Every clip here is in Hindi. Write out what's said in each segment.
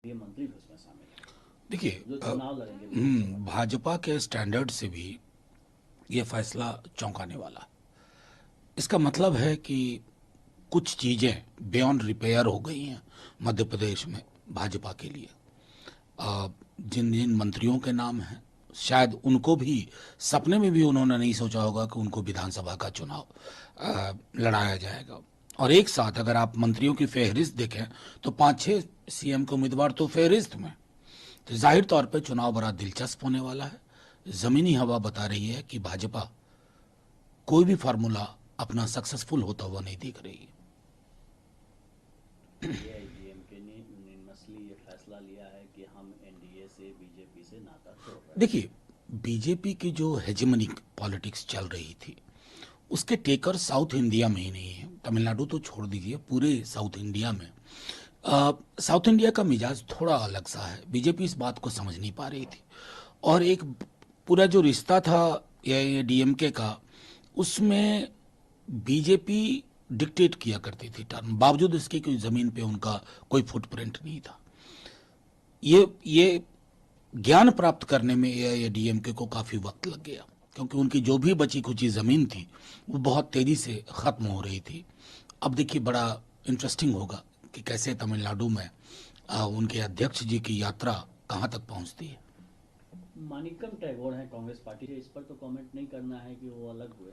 ये मंत्री भी उसमें शामिल है देखिए जो चुनाव लड़ेंगे विधानसभा के। भाजपा के स्टैंडर्ड से भी ये फैसला चौंकाने वाला है। इसका मतलब है कि कुछ चीज़ें बियॉन्ड रिपेयर हो गई हैं मध्य प्रदेश में भाजपा के लिए। जिन जिन मंत्रियों के नाम हैं, शायद उनको भी सपने में भी उन्होंने नहीं सोचा होगा कि उनको विधानसभा का चुनाव लड़ाया जाएगा। और एक साथ अगर आप मंत्रियों की फहरिस्त देखें तो 5-6 सीएम के उम्मीदवार तो फहरिस्त में। तो जाहिर तौर पे चुनाव बड़ा दिलचस्प होने वाला है। जमीनी हवा बता रही है कि भाजपा कोई भी फार्मूला अपना सक्सेसफुल होता हुआ नहीं दिख रही है। एआईएडीएमके ने यूनिमसली ये फैसला लिया है कि हम एनडीए से बीजेपी से नाता तोड़ रहे हैं। देखिए, बीजेपी की जो हेजेमनिक पॉलिटिक्स चल रही थी उसके टेकर साउथ इंडिया में ही नहीं है। तमिलनाडु तो छोड़ दीजिए, पूरे साउथ इंडिया में साउथ इंडिया का मिजाज थोड़ा अलग सा है। बीजेपी इस बात को समझ नहीं पा रही थी। और एक पूरा जो रिश्ता था ये डीएमके का, उसमें बीजेपी डिक्टेट किया करती थी टर्म, बावजूद इसके कि जमीन पे उनका कोई फुटप्रिंट नहीं था। ये ज्ञान प्राप्त करने में एआईएडीएमके को काफी वक्त लग गया, क्योंकि उनकी जो भी बची खुची जमीन थी वो बहुत तेजी से खत्म हो रही थी। अब देखिए, बड़ा इंटरेस्टिंग होगा कि कैसे तमिलनाडु में उनके अध्यक्ष जी की यात्रा कहाँ तक पहुँचती है। मानिकम टैगोर हैं कांग्रेस पार्टी से, इस पर तो कमेंट नहीं करना है कि वो अलग हुए,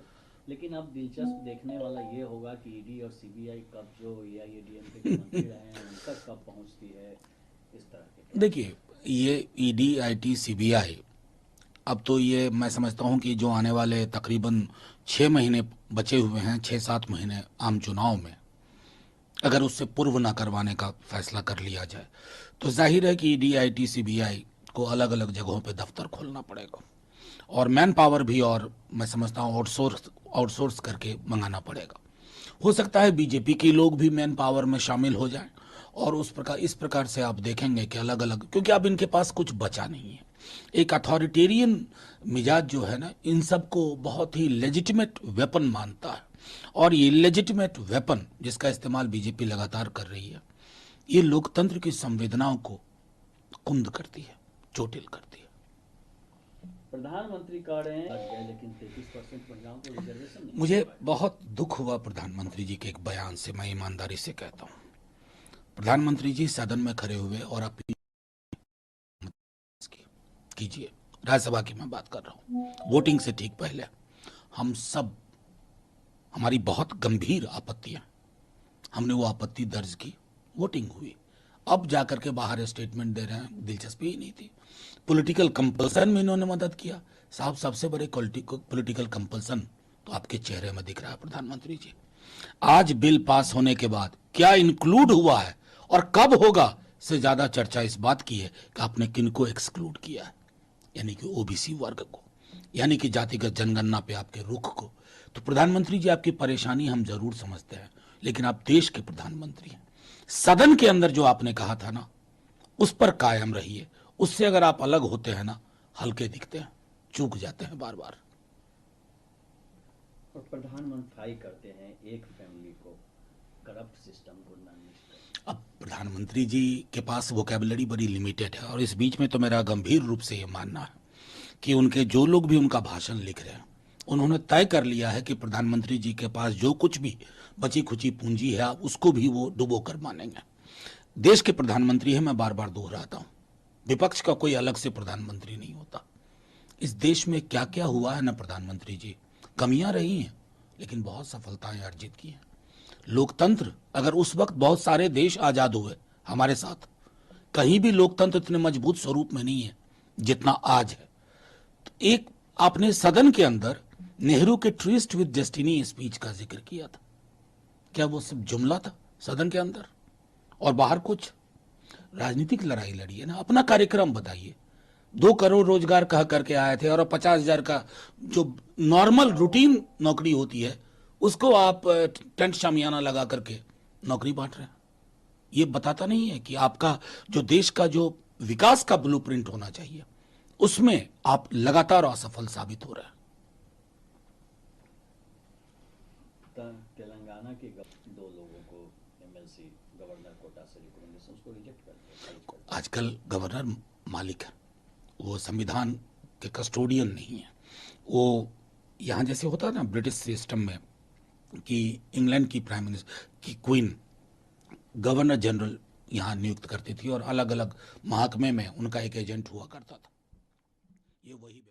लेकिन अब दिलचस्प देखने वाला ये होगा कि ईडी और सीबीआई कब, जो एआईएडीएमके के मंत्री रहे हैं उन तक कब पहुंचती है। इस तरह के प्रश्न देखिए, ये ईडी आईटी सीबीआई, अब तो ये मैं समझता हूँ कि जो आने वाले तकरीबन 6 महीने बचे हुए हैं, 6-7 महीने आम चुनाव में, अगर उससे पूर्व न करवाने का फैसला कर लिया जाए तो जाहिर है कि ईडी आईटी सीबीआई को अलग अलग जगहों पे दफ्तर खोलना पड़ेगा और मैन पावर भी, और मैं समझता हूँ आउटसोर्स आउटसोर्स करके मंगाना पड़ेगा। हो सकता है बीजेपी के लोग भी मैन पावर में शामिल हो जाएं, और इस प्रकार से आप देखेंगे कि अलग अलग, क्योंकि अब इनके पास कुछ बचा नहीं है। एक अथॉरिटेरियन मिजाज जो है ना, इन सबको बहुत ही लेजिटिमेट वेपन मानता है। और ये लेजिटिमेट वेपन जिसका इस्तेमाल बीजेपी लगातार कर रही है, ये लोकतंत्र की संवेदनाओं को कुंद करती है, चोटिल करती है। प्रधानमंत्री कह रहे हैं लग गए, लेकिन 33% महिलाओं को रिजर्वेशन नहीं मिल मुझे पाए। बहुत दुख हुआ प्रधानमंत्री जी के एक बयान से, मैं ईमानदारी से कहता हूँ। प्रधानमंत्री जी सदन में खड़े हुए और अपनी कीजिए, राज्यसभा की मैं बात कर रहा हूँ, वोटिंग से ठीक पहले हम सब, हमारी बहुत गंभीर आपत्तियां, हमने वो आपत्ति दर्ज की, वोटिंग हुई। अब जाकर के बाहर स्टेटमेंट दे रहे हैं, दिलचस्पी ही नहीं थी। पॉलिटिकल कंपल्सन में इन्होंने मदद किया। साहब, सबसे बड़े पॉलिटिकल कंपल्सन तो आपके चेहरे में दिख रहा है प्रधानमंत्री जी। आज बिल पास होने के बाद क्या इंक्लूड हुआ है और कब होगा, से ज्यादा चर्चा इस बात की है कि आपने किनको एक्सक्लूड किया है, यानी कि ओबीसी वर्ग को, यानी कि जातिगत जनगणना पे आपके रुख को। तो प्रधानमंत्री जी, आपकी परेशानी हम जरूर समझते हैं, लेकिन आप देश के प्रधानमंत्री हैं। सदन के अंदर जो आपने कहा था ना, उस पर कायम रहिए। उससे अगर आप अलग होते हैं ना, हल्के दिखते हैं, चूक जाते हैं बार बार। और प्रधानमंत्री करते हैं एक फैमिली को, करप्ट सिस्टम को नष्ट करना। अब प्रधानमंत्री जी के पास वोकेबलरी बड़ी लिमिटेड है, और इस बीच में तो मेरा गंभीर रूप से ये मानना है कि उनके जो लोग भी उनका भाषण लिख रहे हैं, उन्होंने तय कर लिया है कि प्रधानमंत्री जी के पास जो कुछ भी बची खुची पूंजी है उसको भी वो डुबो कर मानेंगे। देश के प्रधानमंत्री है, मैं बार बार दोहराता हूं, विपक्ष का कोई अलग से प्रधानमंत्री नहीं होता। इस देश में क्या क्या हुआ है ना प्रधानमंत्री जी, कमियां रही हैं लेकिन बहुत सफलताएं अर्जित की हैं। लोकतंत्र, अगर उस वक्त बहुत सारे देश आजाद हुए हमारे साथ, कहीं भी लोकतंत्र इतने मजबूत स्वरूप में नहीं है जितना आज है। तो एक आपने सदन के अंदर नेहरू के ट्रिस्ट विद डेस्टिनी स्पीच का जिक्र किया था, क्या वो सिर्फ जुमला था सदन के अंदर? और बाहर कुछ राजनीतिक लड़ाई लड़ी है ना, अपना कार्यक्रम बताइए। 2 करोड़ रोजगार कह करके आए थे, और 50,000 का जो नॉर्मल रूटीन नौकरी होती है उसको आप टेंट शामियाना लगा करके नौकरी बांट रहे हैं। ये बताता नहीं है कि आपका जो देश का जो विकास का ब्लूप्रिंट होना चाहिए, उसमें आप लगातार असफल साबित हो रहे हैं। तेलंगाना के दो लोगों को एमएलसी गवर्नर कोटा से रिकमेंडेशन, उसको रिजेक्ट कर दिया, खारिज कर दिया। आजकल गवर्नर मालिक है, वो संविधान के कस्टोडियन नहीं है। वो यहाँ जैसे होता है ना ब्रिटिश सिस्टम में कि इंग्लैंड की प्राइम मिनिस्टर की क्वीन गवर्नर जनरल यहाँ नियुक्त करती थी और अलग अलग महकमे में उनका एक एजेंट हुआ करता था। ये वही